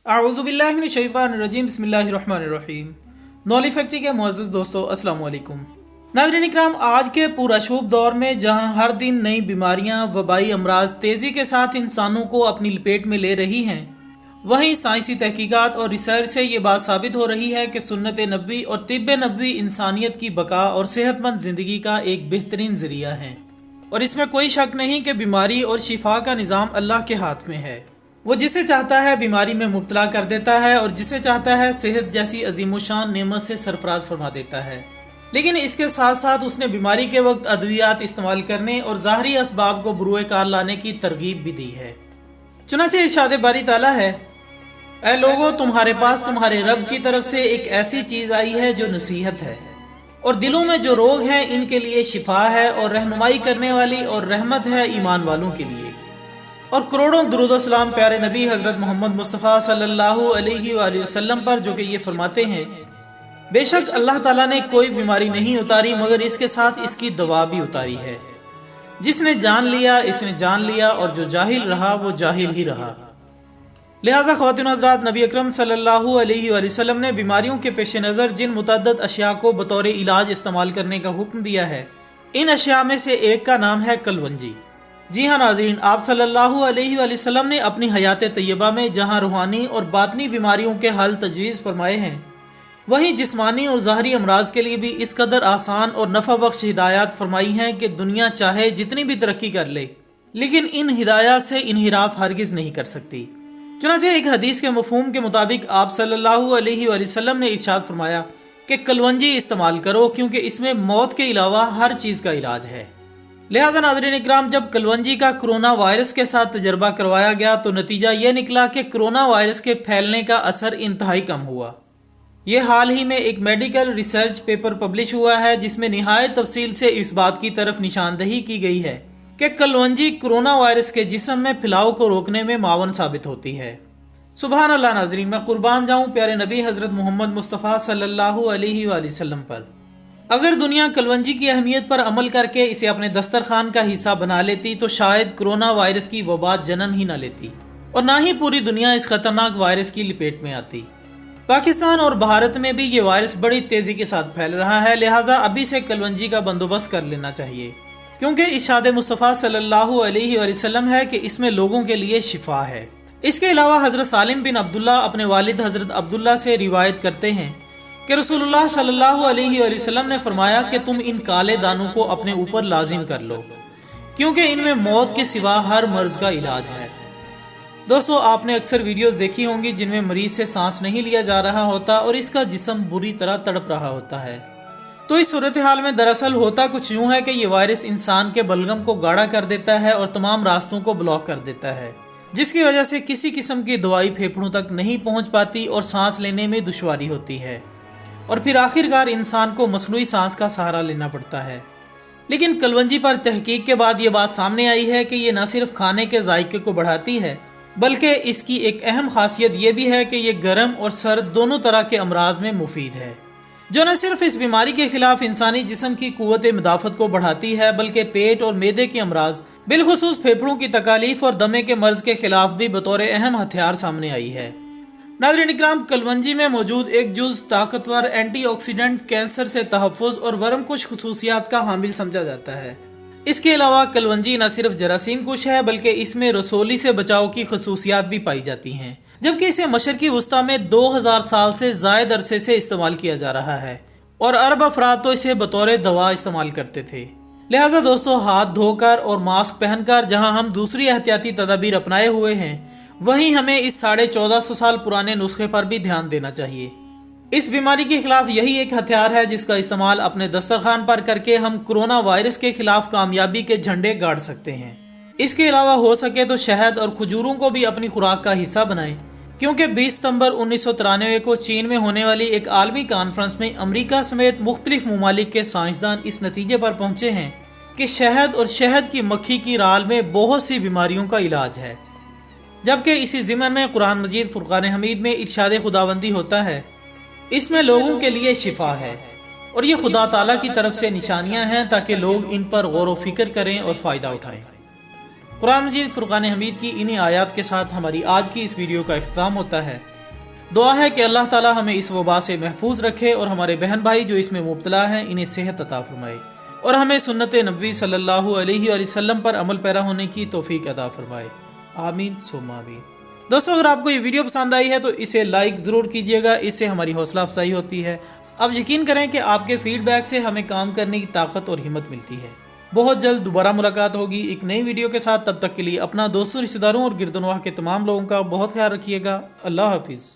आऊज़ुबिल्लाहि मिनश्शैतानिर्रजीम बिस्मिल्लाहिर्रहमानिर्रहीम। नॉली फैक्ट्री के मुअज़्ज़ज़ दोस्तों, अस्सलाम वालेकुम। नाज़रीन इकराम, आज के पुरअशूब दौर में जहां हर दिन नई बीमारियां, वबाई अमराज तेज़ी के साथ इंसानों को अपनी लपेट में ले रही हैं, वहीं साइंसी तहकीकात और रिसर्च से ये बात साबित हो रही है कि सुन्नत नबवी और तिब्ब नबवी इंसानियत की बका और सेहतमंद ज़िंदगी का एक बेहतरीन ज़रिया है। और इसमें कोई शक नहीं कि बीमारी और शिफा का निज़ाम अल्लाह के हाथ में है। वो जिसे चाहता है बीमारी में मुब्तला कर देता है और जिसे चाहता है सेहत जैसी अजीमुशान नेमत से सरफराज फरमा देता है। लेकिन इसके साथ साथ उसने बीमारी के वक्त अद्वियात इस्तेमाल करने और ज़ाहरी असबाब को बुरुए कार लाने की तरगीब भी दी है। चुनांचे इरशाद बारी ताला है, ऐ लोगों, तुम्हारे पास तुम्हारे रब की तरफ से एक ऐसी चीज़ आई है जो नसीहत है, और दिलों में जो रोग हैं इनके लिए शिफा है, और रहनुमाई करने वाली और रहमत है ईमान वालों के लिए। और करोड़ों दुरूद व सलाम प्यारे नबी हज़रत मोहम्मद मुस्तफ़ा सल्लल्लाहु अलैहि वसल्लम पर, जो कि ये फरमाते हैं, बेशक अल्लाह ताला ने कोई बीमारी नहीं उतारी मगर इसके साथ इसकी दवा भी उतारी है। जिसने जान लिया इसने जान लिया, और जो जाहिल रहा वो जाहिल ही रहा। लिहाजा ख़वातीन हज़रात, नबी अकरम सल्लल्लाहु अलैहि वसल्लम ने बीमारियों के पेश नज़र जिन मुतअद्दिद अशिया को बतौर इलाज इस्तेमाल करने का हुक्म दिया है, इन अशिया में से एक का नाम है कलवंजी। जी हाँ नाज़रीन, आप सल्लल्लाहु अलैहि वसल्लम ने अपनी हयात तैयबा में जहाँ रूहानी और बातनी बीमारियों के हल तजवीज़ फरमाए हैं, वहीं जिस्मानी और ज़ाहरी अमराज के लिए भी इस कदर आसान और नफ़ा बख्श हिदायत फरमाई हैं कि दुनिया चाहे जितनी भी तरक्की कर ले, लेकिन इन हिदायत से इनहिराफ हरगिज़ नहीं कर सकती। चुनांचे एक हदीस के मफ़हूम के मुताबिक आप सल्लल्लाहु अलैहि वसल्लम ने इरशाद फरमाया कि कलवंजी इस्तेमाल करो, क्योंकि इसमें मौत के अलावा हर चीज़ का इलाज है। लिहाजा नाज़रीन इकराम, जब कलवंजी का कोरोना वायरस के साथ तजर्बा करवाया गया तो नतीजा ये निकला कि कोरोना वायरस के फैलने का असर इंतहाई कम हुआ। ये हाल ही में एक मेडिकल रिसर्च पेपर पब्लिश हुआ है जिसमें निहायत तफसील से इस बात की तरफ निशानदही की गई है कि कलवंजी कोरोना वायरस के जिस्म में फैलाव को रोकने में मावन साबित होती है। सुबहान अल्लाह नाज़रीन, मैं कुर्बान जाऊँ प्यारे नबी हज़रत मोहम्मद मुस्तफ़ा सल्लल्लाहु अलैहि वसल्लम पर। अगर दुनिया कलवंजी की अहमियत पर अमल करके इसे अपने दस्तरखान का हिस्सा बना लेती तो शायद कोरोना वायरस की वबा जन्म ही न लेती और ना ही पूरी दुनिया इस खतरनाक वायरस की लपेट में आती। पाकिस्तान और भारत में भी ये वायरस बड़ी तेजी के साथ फैल रहा है, लिहाजा अभी से कलवंजी का बंदोबस्त कर लेना चाहिए, क्योंकि इरशाद मुस्तफ़ा सल्लल्लाहु अलैहि वसल्लम है कि इसमें लोगों के लिए शिफा है। इसके अलावा हज़रत सालिम बिन अब्दुल्ला अपने वालिद हज़रत अब्दुल्ला से रिवायत करते हैं कि रसूलुल्लाह सल्लल्लाहु अलैहि वसल्लम ने फरमाया कि तुम इन काले दानों को अपने ऊपर लाजिम कर लो, क्योंकि इनमें मौत के सिवा हर मर्ज का इलाज है। दोस्तों, आपने अक्सर वीडियोस देखी होंगी जिनमें मरीज से सांस नहीं लिया जा रहा होता और इसका जिस्म बुरी तरह तड़प रहा होता है। तो इस सूरत हाल में दरअसल होता कुछ यूँ है कि ये वायरस इंसान के बलगम को गाढ़ा कर देता है और तमाम रास्तों को ब्लॉक कर देता है, जिसकी वजह से किसी किस्म की दवाई फेफड़ों तक नहीं पहुँच पाती और सांस लेने में दुश्वारी होती है, और फिर आखिरकार इंसान को मसनूई सांस का सहारा लेना पड़ता है। लेकिन कलवंजी पर तहकीक के बाद ये बात सामने आई है कि ये न सिर्फ खाने के जायके को बढ़ाती है, बल्कि इसकी एक अहम खासियत ये भी है कि ये गर्म और सर्द दोनों तरह के अमराज में मुफीद है, जो न सिर्फ इस बीमारी के खिलाफ इंसानी जिस्म की कुव्वत मुदाफ़त को बढ़ाती है, बल्कि पेट और मैदे के अमराज, बिलखुसूस फेफड़ों की तकालीफ और दमे के मर्ज के खिलाफ भी बतौर अहम हथियार सामने आई है। नाज़रीन इकराम, कलवंजी में मौजूद एक जुज़ ताकतवर एंटीऑक्सीडेंट कैंसर से तहफ़्फ़ुज़ और वरम कुश खुसूसियात का हामिल समझा जाता है। इसके अलावा कलवंजी न सिर्फ जरासीम कुश है, बल्कि इसमें रसोली से बचाव की खुसूसियात भी पाई जाती हैं, जबकि इसे मशरकी वस्ता में 2000 साल से ज़ायद अरसे से इस्तेमाल किया जा रहा है और अरब अफराद तो इसे बतौर दवा इस्तेमाल करते थे। लिहाजा दोस्तों, हाथ धोकर और मास्क पहनकर जहाँ हम दूसरी एहतियाती तदाबीर अपनाए हुए हैं, वहीं हमें इस 1450 साल पुराने नुस्खे पर भी ध्यान देना चाहिए। इस बीमारी के खिलाफ यही एक हथियार है जिसका इस्तेमाल अपने दस्तरखान पर करके हम कोरोना वायरस के खिलाफ कामयाबी के झंडे गाड़ सकते हैं। इसके अलावा हो सके तो शहद और खजूरों को भी अपनी खुराक का हिस्सा बनाएं, क्योंकि 20 सितंबर 1993 को चीन में होने वाली एक आलमी कॉन्फ्रेंस में अमरीका समेत मुख्तलिफ ममालिक के साइंसदान इस नतीजे पर पहुंचे हैं कि शहद और शहद की मक्खी की राल में बहुत सी बीमारियों का इलाज है। जबकि इसी ज़िमन में कुरान मजीद फुरकान हमीद में इरशाद खुदाबंदी होता है, इसमें लोगों के लिए शिफा है, और ये खुदा ताला की तरफ से निशानियां हैं ताकि लोग इन पर गौर व फिक्र करें और फ़ायदा उठाएं। कुरान मजीद फुरकान हमीद की इन्हीं आयात के साथ हमारी आज की इस वीडियो का इख्तिताम होता है। दुआ है कि अल्लाह ताला हमें इस वबा से महफूज रखे और हमारे बहन भाई जो इसमें मुब्तला हैं इन्हें सेहत अता फरमाए और हमें सुन्नत नबवी सल्लल्लाहु अलैहि वसल्लम पर अमल पैरा होने की तौफीक अता फरमाए। आमीन सुम्मा आमीन। दोस्तों, अगर आपको ये वीडियो पसंद आई है तो इसे लाइक ज़रूर कीजिएगा, इससे हमारी हौसला अफजाई होती है। अब यकीन करें कि आपके फीडबैक से हमें काम करने की ताकत और हिम्मत मिलती है। बहुत जल्द दोबारा मुलाकात होगी एक नई वीडियो के साथ। तब तक के लिए अपना दोस्तों, रिश्तेदारों और गिरदनवाह के तमाम लोगों का बहुत ख्याल रखिएगा। अल्लाह हाफिज़।